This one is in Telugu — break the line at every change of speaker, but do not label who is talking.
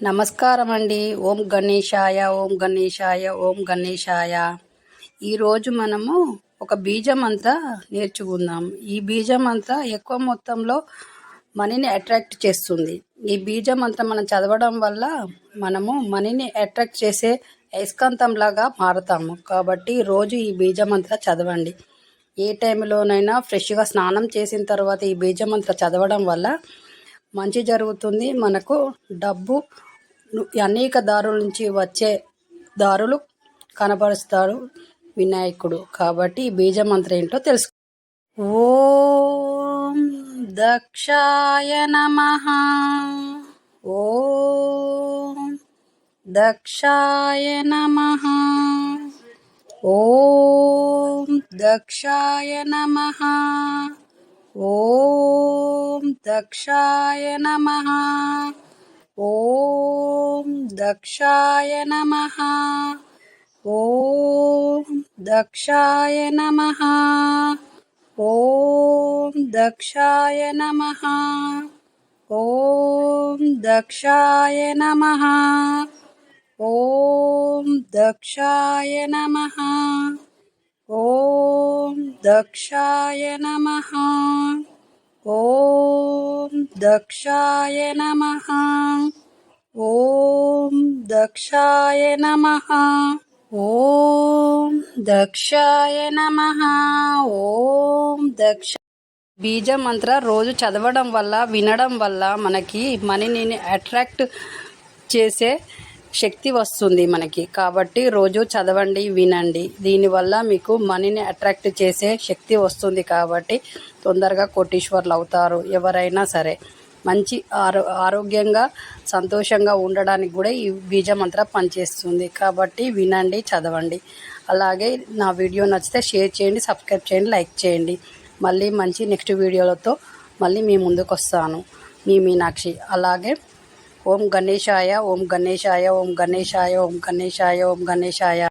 నమస్కారం అండి. ఓం గణేశాయ, ఓం గణేశాయ, ఓం గణేశాయ. ఈరోజు మనము ఒక బీజం అంతా నేర్చుకుందాం. ఈ బీజం అంతా ఎక్కువ మొత్తంలో మనీని అట్రాక్ట్ చేస్తుంది. ఈ బీజం అంతా మనం చదవడం వల్ల మనము మనీని అట్రాక్ట్ చేసే అయస్కాంతంలాగా మారుతాము. కాబట్టి రోజు ఈ బీజం అంతా చదవండి. ఏ టైంలోనైనా ఫ్రెష్గా స్నానం చేసిన తర్వాత ఈ బీజం అంతా చదవడం వల్ల మంచి జరుగుతుంది. మనకు డబ్బు అనేక దారుల నుంచి వచ్చే దారులు కనబరుస్తాడు వినాయకుడు. కాబట్టి ఈ బీజ మంత్రం ఏంటో తెలుసు. ఓం దక్షాయ నమః. ఓం దక్షాయ నమః. ఓం దక్షాయ నమః. ఓం దక్షాయ నమః. ఓం దక్షాయ నమః. ఓం దక్షాయ నమః. ఓం దక్షాయ నమః. ఓం దక్షాయ నమః. ఓం దక్షాయ నమః. ఓం దక్షాయ నమః. ఓం దక్షాయ నమః. ఓం దక్షాయ నమః. ఓం దక్షాయ నమః. ఓం దక్ష బీజ మంత్ర రోజు చదవడం వల్ల వినడం వల్ల మనకి మనీని అట్రాక్ట్ చేసే శక్తి వస్తుంది మనకి. కాబట్టి రోజు చదవండి, వినండి. దీనివల్ల మీకు మనీని అట్రాక్ట్ చేసే శక్తి వస్తుంది. కాబట్టి తొందరగా కోటీశ్వర్లు అవుతారు. ఎవరైనా సరే మంచి ఆరోగ్యంగా సంతోషంగా ఉండడానికి కూడా ఈ బీజ మంత్ర పనిచేస్తుంది. కాబట్టి వినండి, చదవండి. అలాగే నా వీడియో నచ్చితే షేర్ చేయండి, సబ్స్క్రైబ్ చేయండి, లైక్ చేయండి. మళ్ళీ మంచి నెక్స్ట్ వీడియోలతో మళ్ళీ మీ ముందుకు వస్తాను. మీ మీనాక్షి. అలాగే ఓం గణేశాయ, ఓం గణేశాయ, ఓం గణేశాయ, ఓం గణేశాయ, ఓం గణేశాయ.